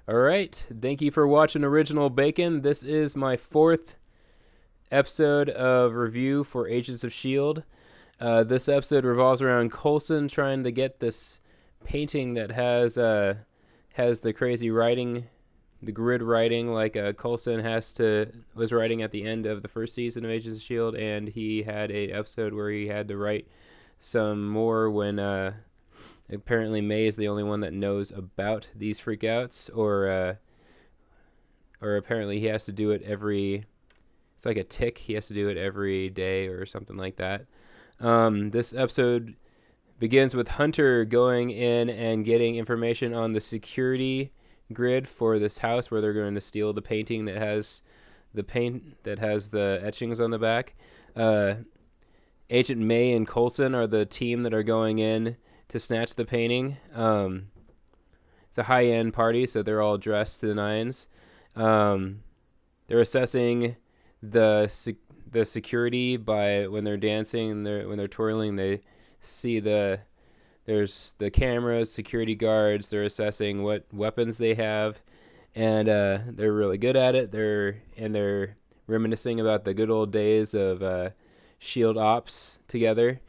All right. Thank you for watching Original Bacon. This is my fourth episode of review for Agents of S.H.I.E.L.D. This episode revolves around Coulson trying to get this painting that has the crazy writing, the grid writing like Coulson was writing at the end of the first season of Agents of S.H.I.E.L.D. And he had an episode where he had to write some more when apparently May is the only one that knows about these freakouts, or apparently he has to do it it's like a tick. He has to do it every day or something like that. This episode begins with Hunter going in and getting information on the security grid for this house where they're going to steal the painting that has the etchings on the back. Agent May and Coulson are the team that are going in to snatch the painting. It's a high-end party, so they're all dressed to the nines. They're assessing the security by when they're dancing, when they're twirling. They see there's the cameras, security guards. They're assessing what weapons they have, and they're really good at it. They're reminiscing about the good old days of S.H.I.E.L.D. ops together.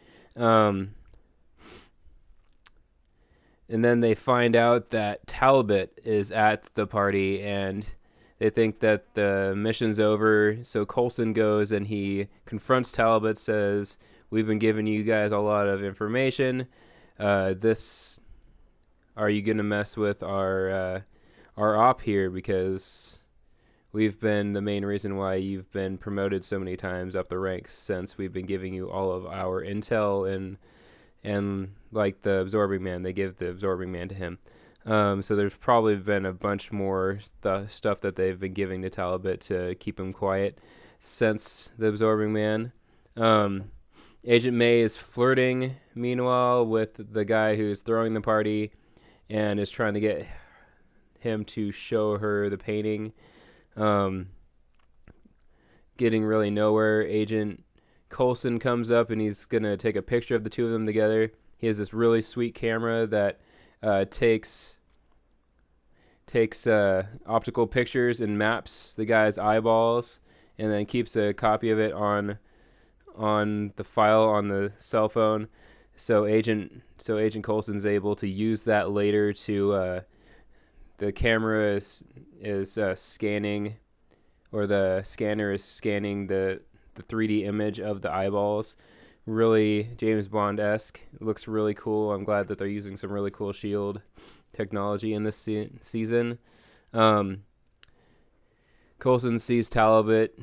And then they find out that Talbot is at the party, and they think that the mission's over. So Coulson goes and he confronts Talbot, says, "We've been giving you guys a lot of information. Are you going to mess with our op here? Because we've been the main reason why you've been promoted so many times up the ranks since we've been giving you all of our intel and like the absorbing man, they give the absorbing man to him." So there's probably been a bunch more stuff that they've been giving to Talbot to keep him quiet since the absorbing man. Agent May is flirting, meanwhile, with the guy who's throwing the party and is trying to get him to show her the painting. Getting really nowhere. Agent Coulson comes up and he's going to take a picture of the two of them together. He has this really sweet camera that takes optical pictures and maps the guy's eyeballs, and then keeps a copy of it on the file on the cell phone. So Agent Coulson's able to use that later to the camera is scanning, or the scanner is scanning the 3D image of the eyeballs. Really James Bond-esque. It looks really cool. I'm glad that they're using some really cool S.H.I.E.L.D. technology in this season. Coulson sees Talbot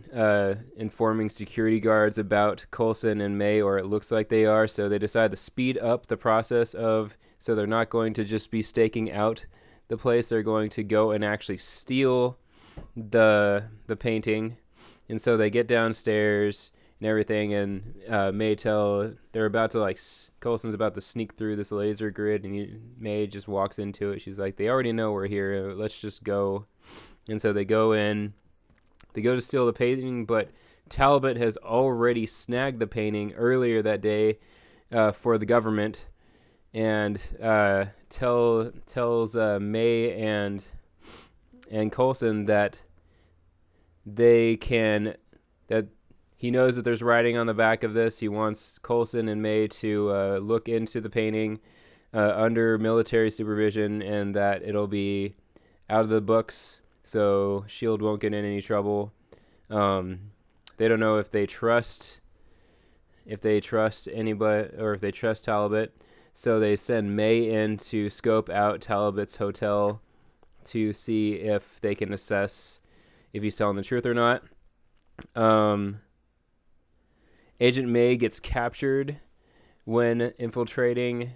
informing security guards about Coulson and May, or it looks like they are, so they decide to speed up the process so they're not going to just be staking out the place. They're going to go and actually steal the painting. And so they get downstairs and everything, and they're about to, Coulson's about to sneak through this laser grid, and May just walks into it. She's like, "They already know we're here, let's just go." And so they go to steal the painting, but Talbot has already snagged the painting earlier that day for the government, and tells May and Coulson that he knows that there's writing on the back of this. He wants Coulson and May to look into the painting under military supervision, and that it'll be out of the books, so S.H.I.E.L.D. won't get in any trouble. They don't know if they trust anybody, or if they trust Talbot. So they send May in to scope out Talbot's hotel to see if they can assess if he's telling the truth or not. Agent May gets captured when infiltrating,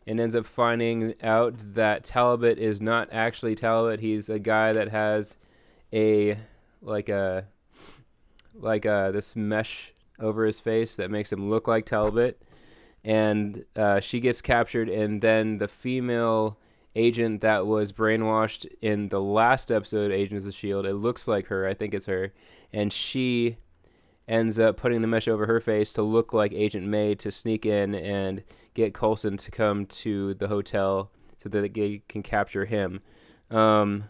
and ends up finding out that Talbot is not actually Talbot. He's a guy that has this mesh over his face that makes him look like Talbot. And she gets captured, and then the female agent that was brainwashed in the last episode, Agents of S.H.I.E.L.D., it looks like her, I think it's her, and she ends up putting the mesh over her face to look like Agent May to sneak in and get Coulson to come to the hotel so that they can capture him. Um,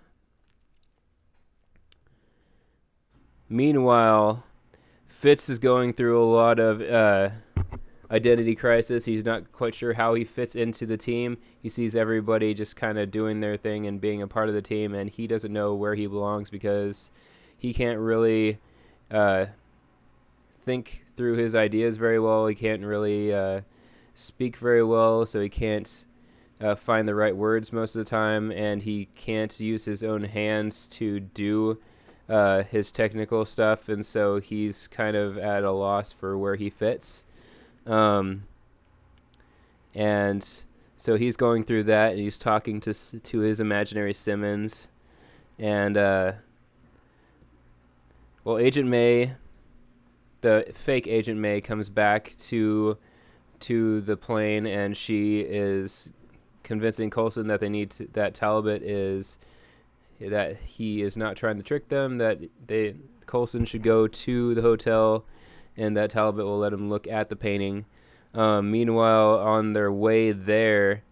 Meanwhile, Fitz is going through a lot of identity crisis. He's not quite sure how he fits into the team. He sees everybody just kind of doing their thing and being a part of the team, and he doesn't know where he belongs because he can't really think through his ideas very well. He can't really speak very well, so he can't find the right words most of the time, and he can't use his own hands to do his technical stuff, and so he's kind of at a loss for where he fits. And so he's going through that, and he's talking to his imaginary Simmons, and Agent May, the fake Agent May, comes back to the plane, and she is convincing Coulson that that he is not trying to trick them, that Coulson should go to the hotel, and that Talbot will let him look at the painting. Meanwhile, on their way there,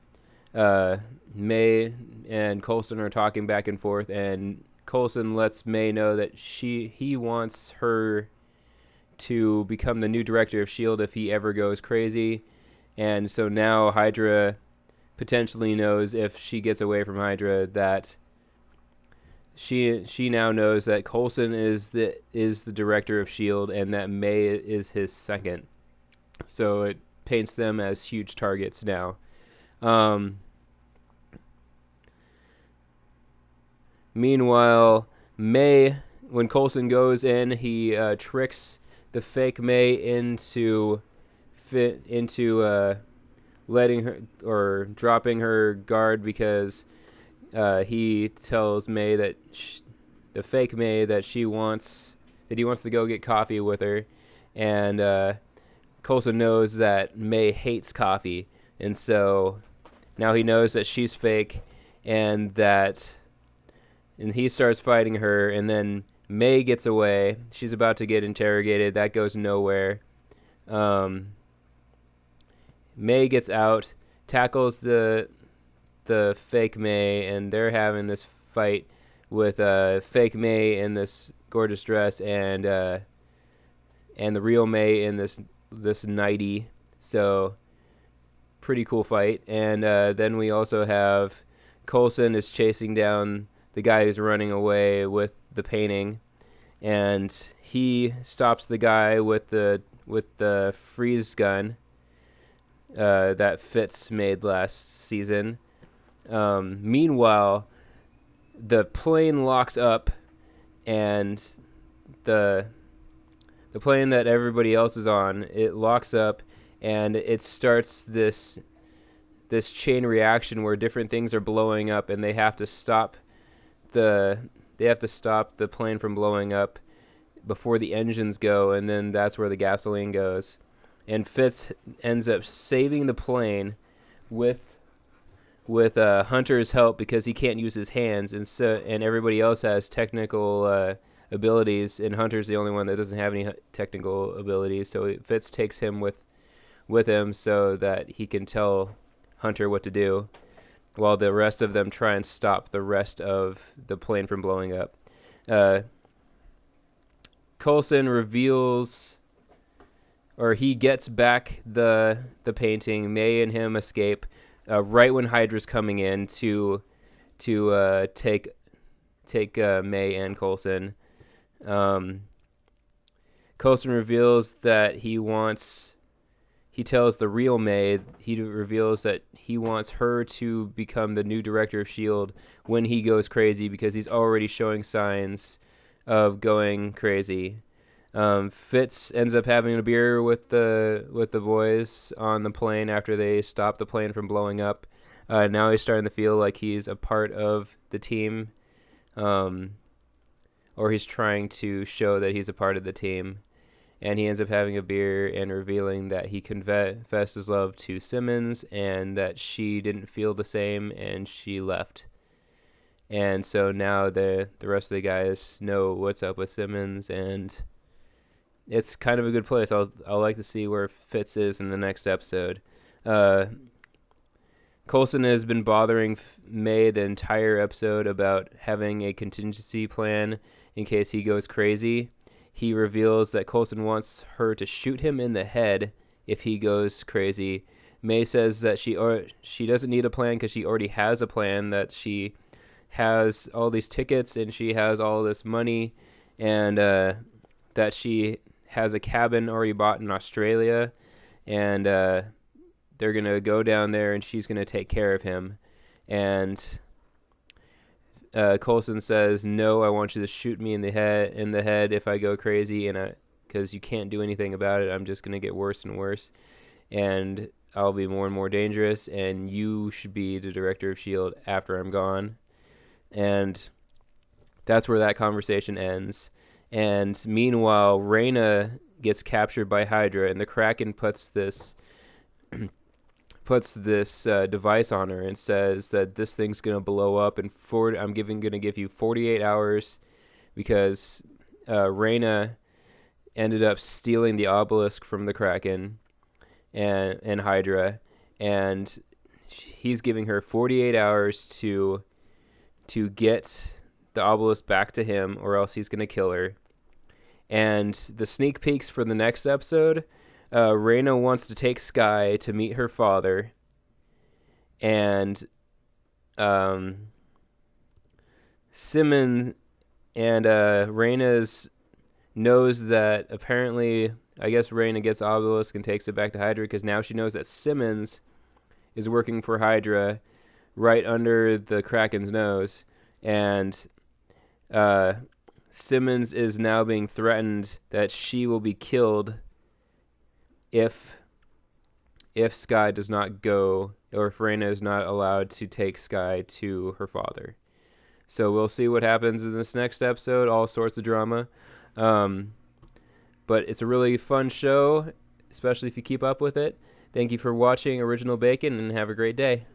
May and Coulson are talking back and forth, and Coulson lets May know that he wants her to become the new director of S.H.I.E.L.D. if he ever goes crazy. And so now Hydra potentially knows, if she gets away from Hydra, that she now knows that Coulson is the director of S.H.I.E.L.D. and that May is his second. So it paints them as huge targets now. Meanwhile, May, when Coulson goes in, he tricks the fake May into letting her, or dropping her guard, because he tells May that the fake May, that he wants to go get coffee with her, and Coulson knows that May hates coffee, and so now he knows that she's fake, and he starts fighting her, and then May gets away. She's about to get interrogated. That goes nowhere. May gets out, tackles the fake May, and they're having this fight with fake May in this gorgeous dress, and the real May in this nightie. So pretty cool fight. And then we also have Coulson is chasing down the guy who's running away with the painting, and he stops the guy with the freeze gun that Fitz made last season. Meanwhile, the plane locks up, and the plane that everybody else is on, it locks up, and it starts this chain reaction where different things are blowing up, and they have to stop the plane from blowing up before the engines go, and then that's where the gasoline goes. And Fitz ends up saving the plane with Hunter's help, because he can't use his hands, and everybody else has technical abilities, and Hunter's the only one that doesn't have any technical abilities. So Fitz takes him with him so that he can tell Hunter what to do, while the rest of them try and stop the rest of the plane from blowing up. Coulson reveals, or he gets back the painting. May and him escape right when Hydra's coming in to take May and Coulson. Coulson reveals that he tells the real May, he reveals that he wants her to become the new director of S.H.I.E.L.D. when he goes crazy, because he's already showing signs of going crazy. Fitz ends up having a beer with the boys on the plane after they stop the plane from blowing up. Now he's starting to feel like he's a part of the team, or he's trying to show that he's a part of the team. And he ends up having a beer and revealing that he confessed his love to Simmons, and that she didn't feel the same, and she left. And so now the rest of the guys know what's up with Simmons, and it's kind of a good place. I'll like to see where Fitz is in the next episode. Coulson has been bothering May the entire episode about having a contingency plan in case he goes crazy. He reveals that Coulson wants her to shoot him in the head if he goes crazy. May says that she doesn't need a plan because she already has a plan, that she has all these tickets and she has all this money, and that she has a cabin already bought in Australia, and they're going to go down there and she's going to take care of him. And Coulson says, no, I want you to shoot me in the head if I go crazy, and because you can't do anything about it. I'm just going to get worse and worse, and I'll be more and more dangerous, and you should be the director of S.H.I.E.L.D. after I'm gone. And that's where that conversation ends. And meanwhile, Reyna gets captured by Hydra, and the Kraken puts this device on her and says that this thing's gonna blow up, and I'm gonna give you 48 hours, because Reyna ended up stealing the Obelisk from the Kraken and Hydra, and he's giving her 48 hours to get the Obelisk back to him, or else he's gonna kill her. And the sneak peeks for the next episode, Reyna wants to take Skye to meet her father, and Simmons and Reyna's knows that apparently, I guess Reyna gets Obelisk and takes it back to Hydra, because now she knows that Simmons is working for Hydra right under the Kraken's nose, and Simmons is now being threatened that she will be killed if Skye does not go, or if Reyna is not allowed to take Skye to her father. So we'll see what happens in this next episode. All sorts of drama. But it's a really fun show, especially if you keep up with it. Thank you for watching Original Bacon, and have a great day.